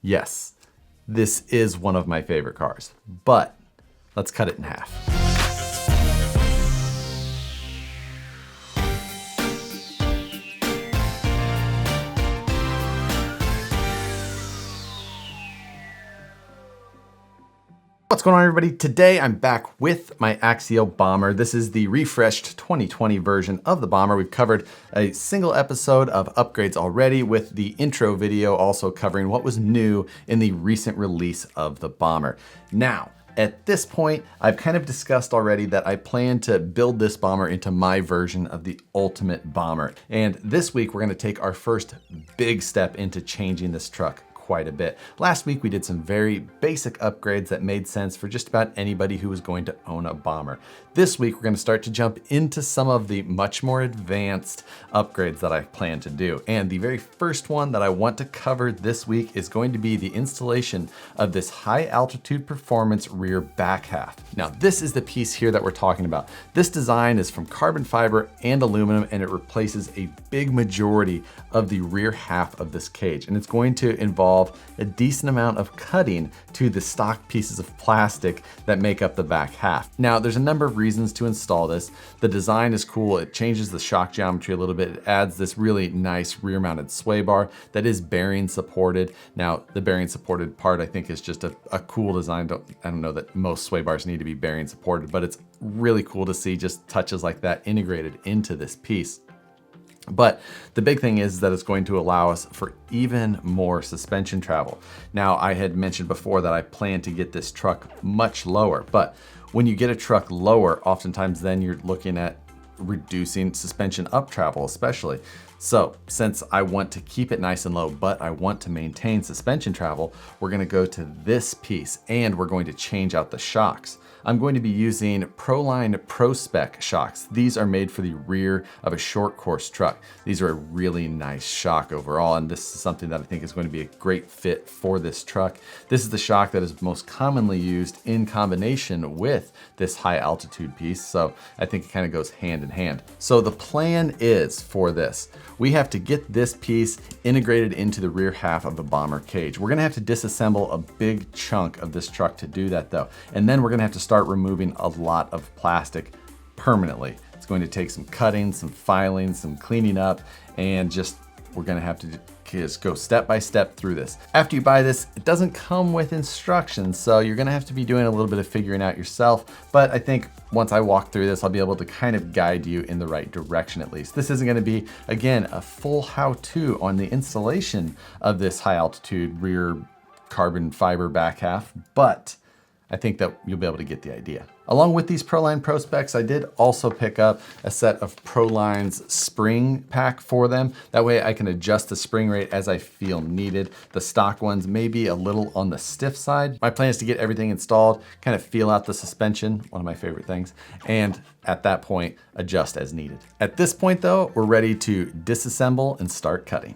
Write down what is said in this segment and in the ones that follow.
Yes, this is one of my favorite cars, but let's cut it in half. What's going on, everybody? Today I'm back with my Axial Bomber. This is the refreshed 2020 version of the Bomber. We've covered a single episode of upgrades already, with the intro video also covering what was new in the recent release of the Bomber. Now, at this point, I've kind of discussed already that I plan to build this Bomber into my version of the ultimate Bomber. And this week, we're gonna take our first big step into changing this truck quite a bit. Last week, we did some very basic upgrades that made sense for just about anybody who was going to own a Bomber. This week, we're gonna start to jump into some of the much more advanced upgrades that I plan to do. And the very first one that I want to cover this week is going to be the installation of this high altitude performance rear back half. Now, this is the piece here that we're talking about. This design is from carbon fiber and aluminum, and it replaces a big majority of the rear half of this cage. And it's going to involve a decent amount of cutting to the stock pieces of plastic that make up the back half. Now, there's a number of reasons to install this. The design is cool. It changes the shock geometry a little bit. It adds this really nice rear mounted sway bar that is bearing supported. Now, the bearing supported part I think is just a cool design. I don't know that most sway bars need to be bearing supported, but it's really cool to see just touches like that integrated into this piece. But the big thing is that it's going to allow us for even more suspension travel. Now, I had mentioned before that I plan to get this truck much lower, but when you get a truck lower, oftentimes then you're looking at reducing suspension up travel especially. So since I want to keep it nice and low, but I want to maintain suspension travel, we're gonna go to this piece and we're going to change out the shocks. I'm going to be using Proline Pro Spec shocks. These are made for the rear of a short course truck. These are a really nice shock overall, and this is something that I think is going to be a great fit for this truck. This is the shock that is most commonly used in combination with this high altitude piece, so I think it kind of goes hand in hand. So the plan is for this. We have to get this piece integrated into the rear half of the Bomber cage. We're gonna have to disassemble a big chunk of this truck to do that though, and then we're gonna have to start removing a lot of plastic permanently. It's going to take some cutting, some filing, some cleaning up, and we're gonna have to just go step by step through this. After you buy this, it doesn't come with instructions, so you're gonna have to be doing a little bit of figuring out yourself, but I think once I walk through this, I'll be able to kind of guide you in the right direction at least. This isn't gonna be, again, a full how-to on the installation of this high altitude rear carbon fiber back half, but I think that you'll be able to get the idea. Along with these Proline Pro Specs, I did also pick up a set of Proline's spring pack for them. That way I can adjust the spring rate as I feel needed. The stock ones may be a little on the stiff side. My plan is to get everything installed, kind of feel out the suspension, one of my favorite things, and at that point, adjust as needed. At this point though, we're ready to disassemble and start cutting.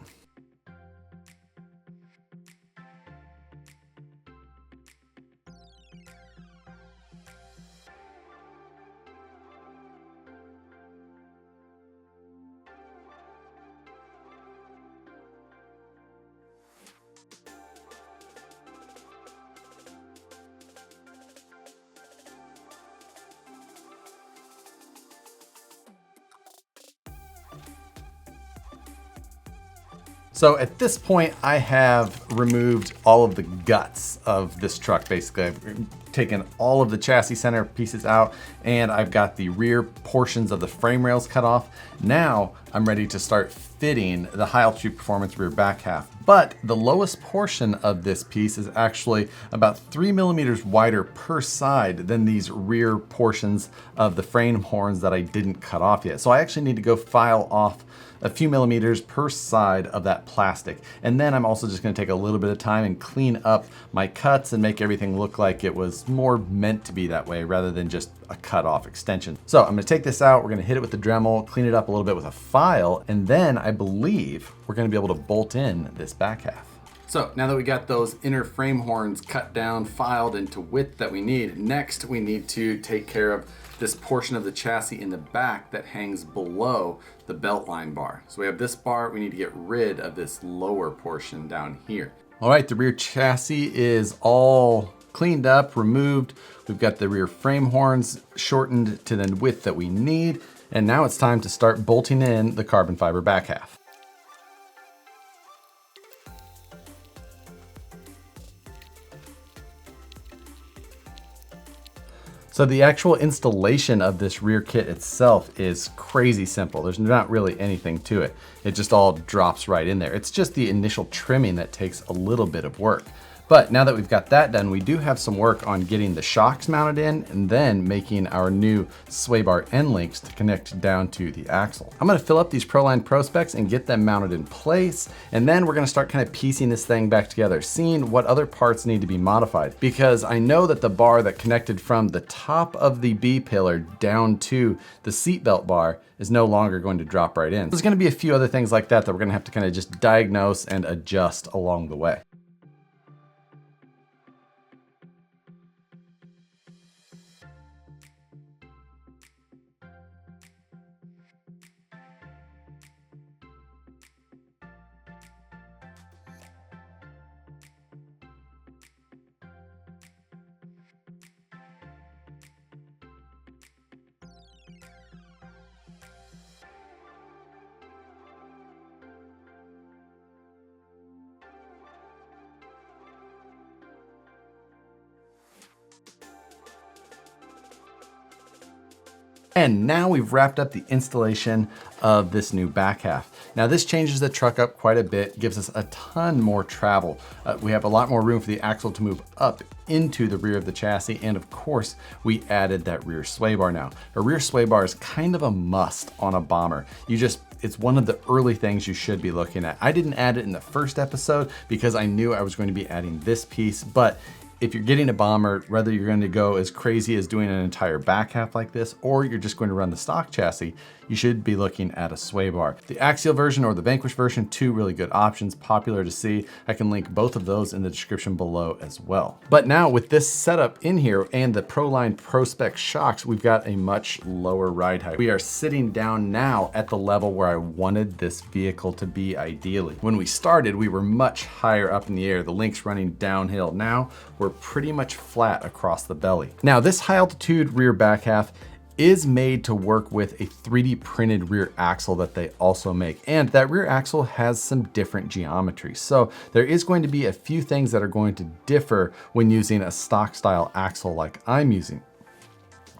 So at this point, I have removed all of the guts of this truck. Basically, I've taken all of the chassis center pieces out, and I've got the rear portions of the frame rails cut off. Now I'm ready to start fitting the high altitude performance rear back half. But the lowest portion of this piece is actually about 3 millimeters wider per side than these rear portions of the frame horns that I didn't cut off yet. So I actually need to go file off a few millimeters per side of that plastic. And then I'm also just gonna take a little bit of time and clean up my cuts and make everything look like it was more meant to be that way rather than just a cut off extension. So I'm gonna take this out, we're gonna hit it with the Dremel, clean it up a little bit with a file, and then I believe we're gonna be able to bolt in this back half. So now that we got those inner frame horns cut down, filed into width that we need, next we need to take care of this portion of the chassis in the back that hangs below the belt line bar. So we have this bar, we need to get rid of this lower portion down here. All right, the rear chassis is all cleaned up, removed. We've got the rear frame horns shortened to the width that we need. And now it's time to start bolting in the carbon fiber back half. So the actual installation of this rear kit itself is crazy simple. There's not really anything to it. It just all drops right in there. It's just the initial trimming that takes a little bit of work. But now that we've got that done, we do have some work on getting the shocks mounted in and then making our new sway bar end links to connect down to the axle. I'm gonna fill up these Proline Pro specs and get them mounted in place. And then we're gonna start kind of piecing this thing back together, seeing what other parts need to be modified. Because I know that the bar that connected from the top of the B pillar down to the seatbelt bar is no longer going to drop right in. There's gonna be a few other things like that that we're gonna have to kind of just diagnose and adjust along the way. And now we've wrapped up the installation of this new back half. Now this changes the truck up quite a bit, gives us a ton more travel. We have a lot more room for the axle to move up into the rear of the chassis. And of course, we added that rear sway bar now. A rear sway bar is kind of a must on a Bomber. It's one of the early things you should be looking at. I didn't add it in the first episode because I knew I was going to be adding this piece, but if you're getting a Bomber, whether you're going to go as crazy as doing an entire back half like this, or you're just going to run the stock chassis, you should be looking at a sway bar. The Axial version or the Vanquish version, two really good options, popular to see. I can link both of those in the description below as well. But now with this setup in here and the Proline Pro Spec shocks, we've got a much lower ride height. We are sitting down now at the level where I wanted this vehicle to be ideally. When we started, we were much higher up in the air, the links running downhill. Now we're pretty much flat across the belly. Now this high altitude rear back half is made to work with a 3D printed rear axle that they also make. And that rear axle has some different geometry. So there is going to be a few things that are going to differ when using a stock style axle like I'm using.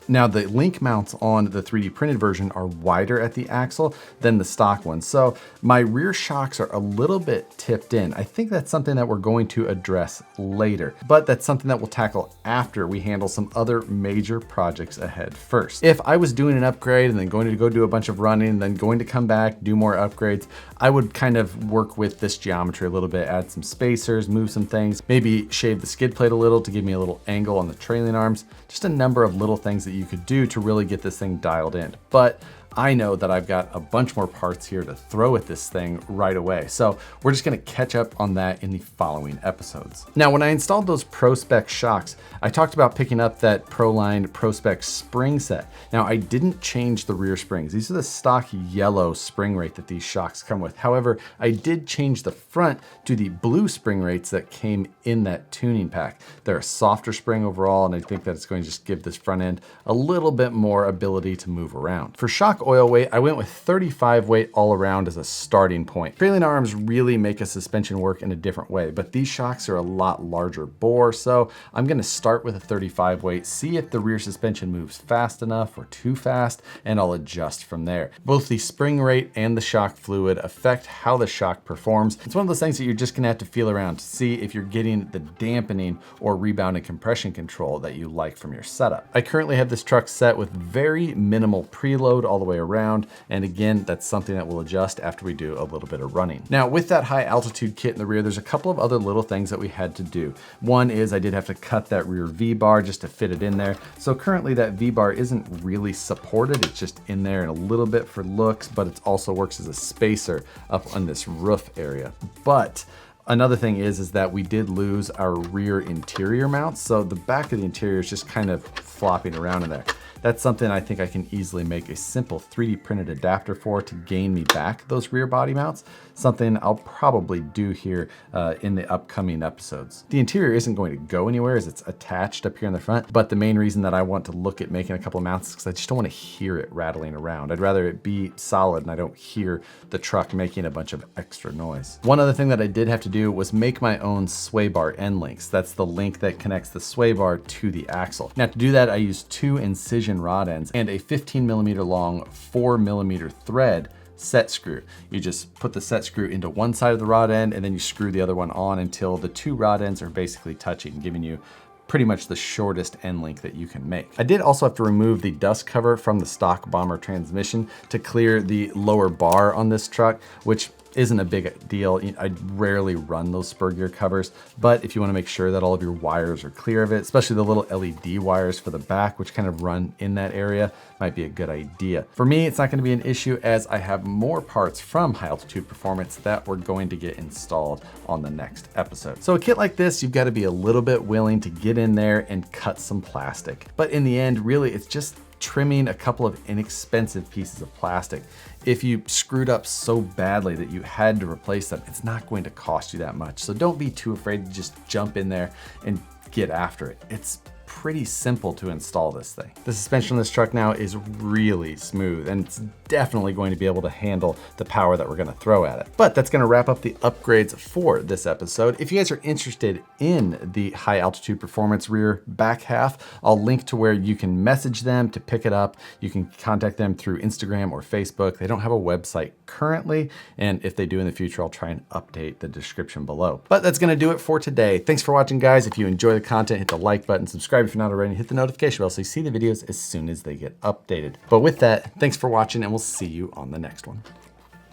Now the link mounts on the 3D printed version are wider at the axle than the stock one. So my rear shocks are a little bit tipped in. I think that's something that we're going to address later, but that's something that we'll tackle after we handle some other major projects ahead first. If I was doing an upgrade and then going to go do a bunch of running and then going to come back, do more upgrades, I would kind of work with this geometry a little bit, add some spacers, move some things, maybe shave the skid plate a little to give me a little angle on the trailing arms, just a number of little things that you could do to really get this thing dialed in. But I know that I've got a bunch more parts here to throw at this thing right away. So we're just gonna catch up on that in the following episodes. Now, when I installed those Pro Spec shocks, I talked about picking up that Proline Pro Spec spring set. Now, I didn't change the rear springs. These are the stock yellow spring rate that these shocks come with. However, I did change the front to the blue spring rates that came in that tuning pack. They're a softer spring overall, and I think that it's going to just give this front end a little bit more ability to move around. For shock oil weight, I went with 35 weight all around as a starting point. Trailing arms really make a suspension work in a different way, but these shocks are a lot larger bore, so I'm gonna start with a 35 weight, see if the rear suspension moves fast enough or too fast, and I'll adjust from there. Both the spring rate and the shock fluid affect how the shock performs. It's one of those things that you're just gonna have to feel around to see if you're getting the dampening or rebound and compression control that you like from your setup. I currently have this truck set with very minimal preload all the way around. And again, that's something that we'll adjust after we do a little bit of running. Now with that high altitude kit in the rear, there's a couple of other little things that we had to do. One is I did have to cut that rear V-bar just to fit it in there. So currently that V-bar isn't really supported. It's just in there and a little bit for looks, but it also works as a spacer up on this roof area. But another thing is that we did lose our rear interior mounts. So the back of the interior is just kind of flopping around in there. That's something I think I can easily make a simple 3D printed adapter for to gain me back those rear body mounts, something I'll probably do here in the upcoming episodes. The interior isn't going to go anywhere as it's attached up here in the front, but the main reason that I want to look at making a couple of mounts is because I just don't want to hear it rattling around. I'd rather it be solid and I don't hear the truck making a bunch of extra noise. One other thing that I did have to do was make my own sway bar end links. That's the link that connects the sway bar to the axle. Now to do that, I used 2 incision rod ends and a 15mm long 4mm thread set screw. You just put the set screw into one side of the rod end and then you screw the other one on until the 2 rod ends are basically touching, giving you pretty much the shortest end link that you can make. I did also have to remove the dust cover from the stock Bomber transmission to clear the lower bar on this truck, which isn't a big deal. I rarely run those spur gear covers, but if you want to make sure that all of your wires are clear of it, especially the little LED wires for the back, which kind of run in that area, might be a good idea. For me, it's not going to be an issue as I have more parts from High Altitude Performance that we're going to get installed on the next episode. So a kit like this, you've got to be a little bit willing to get in there and cut some plastic. But in the end, really, it's just trimming a couple of inexpensive pieces of plastic. If you screwed up so badly that you had to replace them, it's not going to cost you that much. So don't be too afraid to just jump in there and get after it. It's pretty simple to install this thing. The suspension on this truck now is really smooth and it's definitely going to be able to handle the power that we're going to throw at it. But that's going to wrap up the upgrades for this episode. If you guys are interested in the High Altitude Performance rear back half, I'll link to where you can message them to pick it up. You can contact them through Instagram or Facebook. They don't have a website currently, and if they do in the future, I'll try and update the description below. But that's going to do it for today. Thanks for watching, guys. If you enjoy the content, hit the like button, subscribe if you're not already, and hit the notification bell so you see the videos as soon as they get updated. But with that, thanks for watching and we'll see you on the next one.